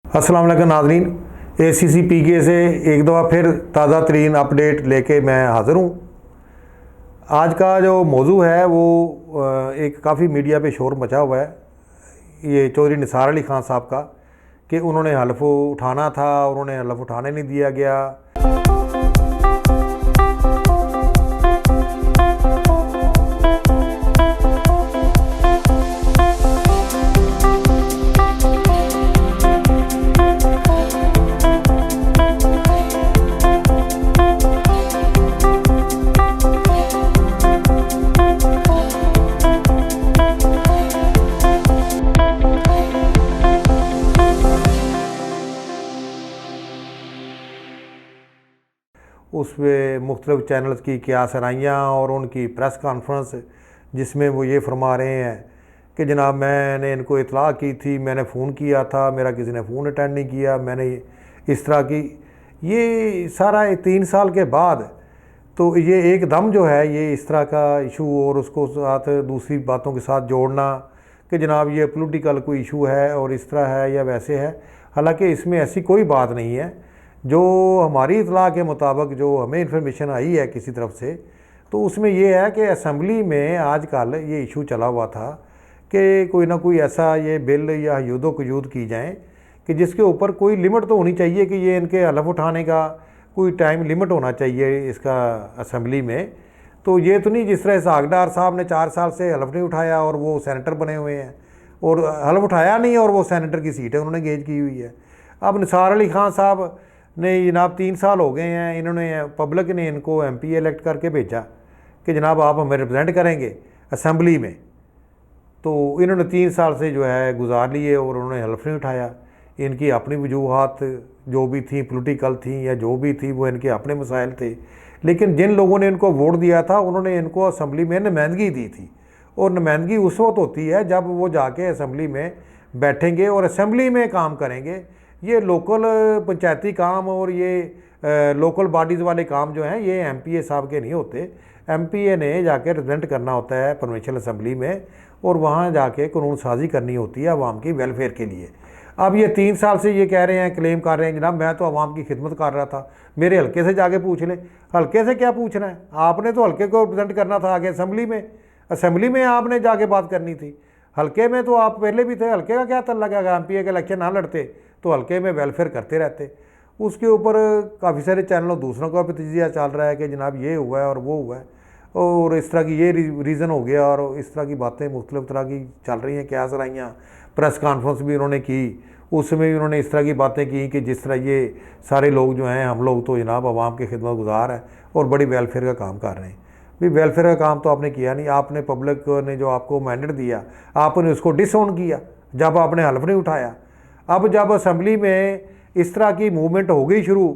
अस्सलाम वालेकुम नाज़रीन, ACCPK से एक दफ़ा फिर ताज़ा तरीन अपडेट लेके मैं हाज़िर हूँ। आज का जो मौजू है वो एक काफ़ी मीडिया पे शोर मचा हुआ है, ये चौधरी निसार अली ख़ान साहब का, कि उन्होंने हल्फ उठाना था, उन्होंने हल्फ उठाने नहीं दिया गया। उस पर मुख्तलिफ़ चैनल्स की क्या सराहियाँ और उनकी प्रेस कॉन्फ्रेंस जिसमें वो ये फरमा रहे हैं कि जनाब मैंने इनको इतला की थी, मैंने फ़ोन किया था, मेरा किसी ने फ़ोन अटेंड नहीं किया, मैंने इस तरह की, ये सारा 3 साल के बाद तो ये एकदम जो है ये इस तरह का इशू और उसको साथ दूसरी बातों के साथ जोड़ना कि जनाब ये पॉलिटिकल कोई इशू है और इस तरह है या वैसे है। हालांकि इसमें ऐसी कोई बात नहीं है। जो हमारी इतला के मुताबिक जो हमें इन्फॉर्मेशन आई है किसी तरफ से, तो उसमें यह है कि असम्बली में आजकल ये इशू चला हुआ था कि कोई ना कोई ऐसा ये बिल या हयूदो कयूद की जाए कि जिसके ऊपर कोई लिमिट तो होनी चाहिए कि ये इनके हलफ उठाने का कोई टाइम लिमिट होना चाहिए इसका असम्बली में। तो ये तो नहीं जिस तरह इसहाक साहब ने 4 साल से हलफ नहीं उठाया और वो सेनेटर बने हुए हैं, और हलफ उठाया नहीं और वो सेनेटर की सीटें उन्होंने गेज की हुई है। अब निसार अली ख़ान साहब ने जनाब 3 साल हो गए हैं, इन्होंने पब्लिक ने इनको MP इलेक्ट करके भेजा कि जनाब आप हमें रिप्रेजेंट करेंगे असम्बली में। तो इन्होंने 3 साल से जो है गुजार लिए और उन्होंने हल्फ नहीं उठाया। इनकी अपनी वजूहात जो भी थी पॉलिटिकल थी या जो भी थी वो इनके अपने मसाइल थे, लेकिन जिन लोगों ने इनको वोट दिया था उन्होंने इनको असम्बली में नुमाइंदगी दी थी, और नुमाइंदगी उस वक्त होती है जब वो जाके असम्बली में बैठेंगे और असम्बली में काम करेंगे। ये लोकल पंचायती काम और ये लोकल बॉडीज़ वाले काम जो हैं ये MPA साहब के नहीं होते। MPA ने जाके रिप्रेजेंट करना होता है प्रोविंशियल असम्बली में, और वहाँ जाके कानून साजी करनी होती है आवाम की वेलफेयर के लिए। अब ये 3 साल से ये कह रहे हैं, क्लेम कर रहे हैं जनाब मैं तो आवाम की खिदमत कर रहा था, मेरे हल्के से जाके पूछ लें। हल्के से क्या पूछना है, आपने तो हल्के को रिप्रेजेंट करना था आगे असम्बली में, असम्बली में आपने जाके बात करनी थी। हल्के में तो आप पहले भी थे, हल्के का क्या तल्लक है? MPA के इलेक्शन ना लड़ते तो हल्के में वेलफेयर करते रहते। उसके ऊपर काफ़ी सारे चैनलों दूसरों का भी तजिया चल रहा है कि जनाब ये हुआ है और वो हुआ है और इस तरह की ये रीज़न हो गया, और इस तरह की बातें मुख्तलिफ़ तरह की चल रही हैं। क्या सराहियाँ प्रेस कॉन्फ्रेंस भी उन्होंने की, उसमें भी उन्होंने इस तरह की बातें की कि जिस तरह ये सारे लोग जो हैं हम लोग तो जनाब आवाम की खिदमत गुजार हैं और बड़ी वेलफेयर का काम कर रहे हैं। भाई वेलफेयर का काम तो आपने किया नहीं, आपने पब्लिक ने जो आपको मैंडेट दिया आपने उसको डिसऑन किया जब आपने हल्फ नहीं उठाया। अब जब असम्बली में इस तरह की मूवमेंट हो गई शुरू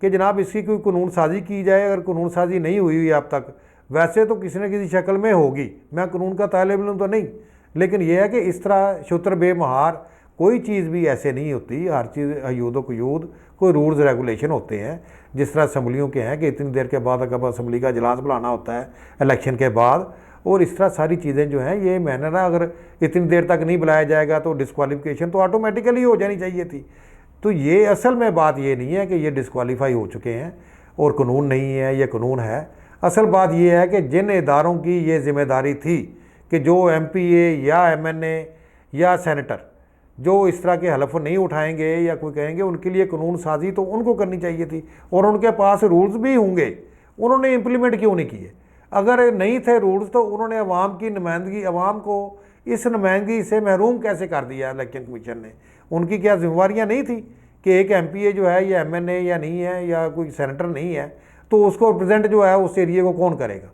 कि जनाब इसकी कोई कानून साजी की जाए, अगर कानून साजी नहीं हुई हुई अब तक, वैसे तो किसी न किसी शक्ल में होगी, मैं कानून का तालिब इल्म तो नहीं, लेकिन यह है कि इस तरह शुतर बेमहार कोई चीज़ भी ऐसे नहीं होती। हर चीज़ हयूदो कयूद कोई रूल्स रेगुलेशन होते हैं, जिस तरह असम्बलियों के हैं कि इतनी देर के बाद अगर असम्बली का इजलास बुलाना होता है इलेक्शन के बाद, और इस तरह सारी चीज़ें जो हैं ये मैंने ना अगर इतनी देर तक नहीं बुलाया जाएगा तो डिस्क्वालिफिकेशन तो ऑटोमेटिकली हो जानी चाहिए थी। तो ये असल में बात ये नहीं है कि ये डिस्क्वालीफाई हो चुके हैं और कानून नहीं है, ये कानून है। असल बात ये है कि जिन इदारों की ये जिम्मेदारी थी कि जो MPA या MNA या सेनेटर जो इस तरह के हलफ नहीं उठाएंगे या कोई कहेंगे, उनके लिए कानून साजी तो उनको करनी चाहिए थी, और उनके पास रूल्स भी होंगे, उन्होंने इम्प्लीमेंट क्यों नहीं किए? अगर नहीं थे रूल्स तो उन्होंने अवाम की नुमाइंदगी, अवाम को इस नुमाइंदगी से महरूम कैसे कर दिया इलेक्शन कमीशन ने? उनकी क्या जिम्मेवारियाँ नहीं थी कि एक MPA जो है या MNA या नहीं है या कोई सेनेटर नहीं है तो उसको रिप्रेजेंट जो है उस एरिए को कौन करेगा?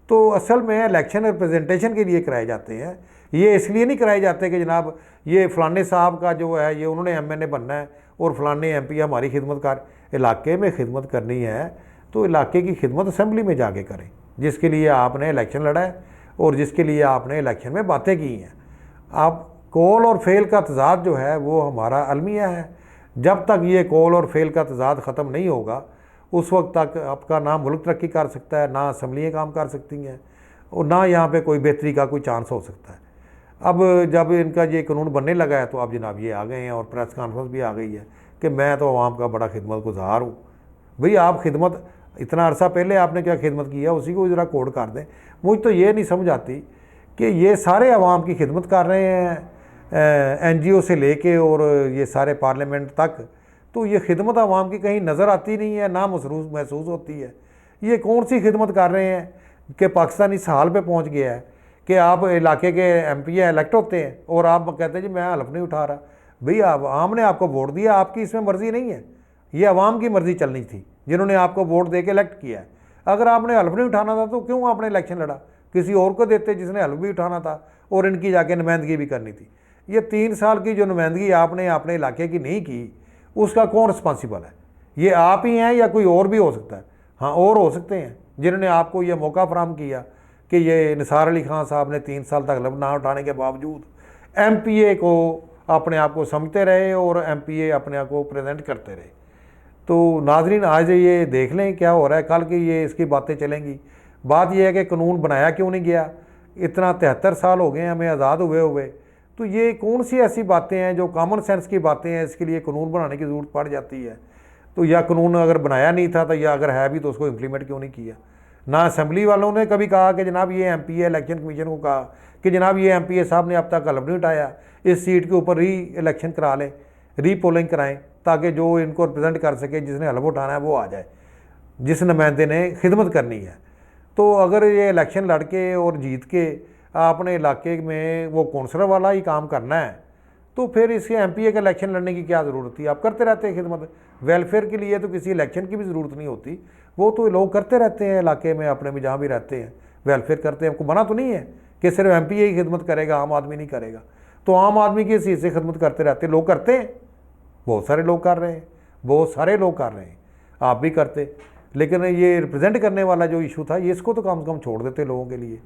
तो असल में इलेक्शन रिप्रेजेंटेशन के लिए कराए जाते हैं, ये इसलिए नहीं कराए जाते कि जनाब ये फ़लाने साहब का जो है ये उन्होंने MNA बनना है और फ़लाने MP हमारी खिदमत कर। इलाके में खिदमत करनी है तो इलाके की खिदमत असम्बली में जाके करें, जिसके लिए आपने इलेक्शन लड़ा है और जिसके लिए आपने इलेक्शन में बातें की हैं। आप कॉल और फेल का तजाद जो है वो हमारा अलमिया है। जब तक ये कॉल और फेल का तजाद ख़त्म नहीं होगा उस वक्त तक आपका ना मुल्क तरक्की कर सकता है, ना असम्बलियाँ काम कर सकती हैं, और ना यहाँ पे कोई बेहतरी का कोई चांस हो सकता है। अब जब इनका ये कानून बनने लगा है तो अब जनाब ये आ गए हैं और प्रेस कॉन्फ्रेंस भी आ गई है कि मैं तो आवाम का बड़ा खिदमत गुजार हूँ। भाई आप खिदमत, इतना अरसा पहले आपने क्या खिदमत की है, उसी को ज़रा कोड कर दें। मुझे तो ये नहीं समझ आती कि ये सारे आवाम की खिदमत कर रहे हैं NGO से लेके और ये सारे पार्लियामेंट तक, तो ये खिदमत आवाम की कहीं नज़र आती नहीं है, ना महसूस होती है। ये कौन सी खिदमत कर रहे हैं कि पाकिस्तान इस हाल पे पहुंच गया है कि आप इलाके के MP इलेक्ट होते हैं और आप कहते हैं जी मैं हलफ नहीं उठा रहा। भाई आवाम ने आपको वोट दिया, आपकी इसमें मर्ज़ी नहीं है, ये आवाम की मर्ज़ी चलनी थी जिन्होंने आपको वोट दे के इलेक्ट किया है। अगर आपने हल्फ नहीं उठाना था तो क्यों आपने इलेक्शन लड़ा, किसी और को देते जिसने हल्फ भी उठाना था और इनकी जाके नुमाइंदगी भी करनी थी। ये 3 साल की जो नुमाइंदगी आपने अपने इलाके की नहीं की, उसका कौन रिस्पॉन्सिबल है? ये आप ही हैं या कोई और भी हो सकता है? हाँ, और हो सकते हैं जिन्होंने आपको ये मौका फराहम किया कि ये निसार अली खान साहब ने 3 साल तक हल्फ ना उठाने के बावजूद MPA को अपने आप को समझते रहे और MPA अपने आप को प्रेजेंट करते रहे। तो नाजरीन आज ये देख लें क्या हो रहा है, कल की ये इसकी बातें चलेंगी। बात यह है कि कानून बनाया क्यों नहीं गया, इतना 73 साल हो गए हमें आज़ाद हुए हुए, तो ये कौन सी ऐसी बातें हैं जो कॉमन सेंस की बातें हैं, इसके लिए कानून बनाने की ज़रूरत पड़ जाती है। तो या कानून अगर बनाया नहीं था तो या अगर है भी तो उसको इम्प्लीमेंट क्यों नहीं किया। ना असेंबली वालों ने कभी कहा कि जनाब ये MPA इलेक्शन कमीशन को कहा कि जनाब ये MPA साहब ने अब तक हल्फ नहीं उठाया, इस सीट के ऊपर इलेक्शन करा लें, पोलिंग कराएं ताकि जो इनको रिप्रेजेंट कर सके, जिसने हल्फ उठाना है वो आ जाए, जिस नुमाइंदे ने खिदमत करनी है। तो अगर ये इलेक्शन लड़ के और जीत के अपने इलाके में वो कौंसलर वाला ही काम करना है तो फिर इसके MPA का इलेक्शन लड़ने की क्या ज़रूरत थी? आप करते रहते हैं खिदमत, वेलफेयर के लिए तो किसी इलेक्शन की भी ज़रूरत नहीं होती, वो तो लोग करते रहते हैं इलाके में अपने में जहाँ भी रहते हैं, वेलफेयर करते हैं। आपको मना तो नहीं है कि सिर्फ MPA ही खिदमत करेगा, आम आदमी नहीं करेगा। तो आम आदमी की हैसियत से खिदमत करते रहते लोग करते हैं, बहुत सारे लोग कर रहे हैं, बहुत सारे लोग कर रहे हैं, आप भी करते। लेकिन ये रिप्रेजेंट करने वाला जो इशू था, ये इसको तो कम से कम छोड़ देते लोगों के लिए।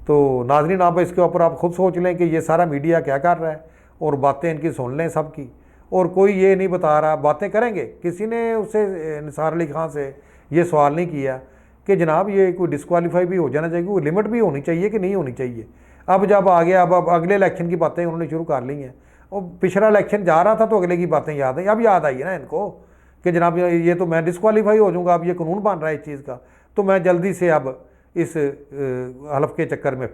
तो नाजरीन आप इसके ऊपर आप खुद सोच लें कि ये सारा मीडिया क्या कर रहा है और बातें इनकी सुन लें सबकी, और कोई ये नहीं बता रहा, बातें करेंगे। किसी ने उससे निसार अली खान से ये सवाल नहीं किया कि जनाब ये कोई डिस्क्वालीफाई भी हो जाना चाहिए, कोई लिमिट भी होनी चाहिए कि नहीं होनी चाहिए। अब जब आ गया, अब अगले इलेक्शन की बातें उन्होंने शुरू कर ली हैं, और पिछला इलेक्शन जा रहा था तो अगले की बातें याद आई, अब याद आई है ना इनको कि जनाब ये तो मैं डिस्क्वालीफाई हो जाऊंगा, अब ये कानून बन रहा है इस चीज़ का, तो मैं जल्दी से अब इस हलफ के चक्कर में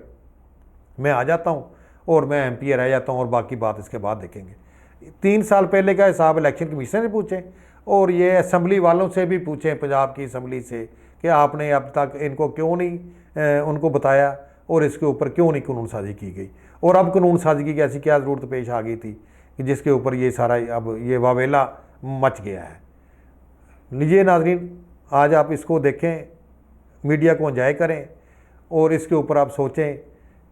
मैं आ जाता हूँ और मैं MPA रह जाता हूँ और बाकी बात इसके बाद देखेंगे। 3 साल पहले का हिसाब इलेक्शन कमीशन से पूछें और ये असेंबली वालों से भी पूछें, पंजाब की असेंबली से, कि आपने अब तक इनको क्यों नहीं उनको बताया और इसके ऊपर क्यों नहीं कानून साजी की गई, और अब कानून साजी की ऐसी क्या ज़रूरत पेश आ गई थी कि जिसके ऊपर ये सारा अब ये वावेला मच गया है। लीजिए नाजरीन, आज आप इसको देखें, मीडिया को एंजॉय करें और इसके ऊपर आप सोचें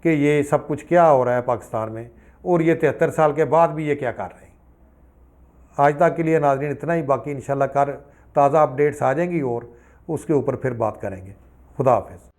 कि ये सब कुछ क्या हो रहा है पाकिस्तान में, और ये 73 साल के बाद भी ये क्या कर रहे हैं। आज तक के लिए नाजरीन इतना ही, बाकी इंशाल्लाह ताज़ा अपडेट्स आ जाएंगी और उसके ऊपर फिर बात करेंगे। खुदा हाफिज़।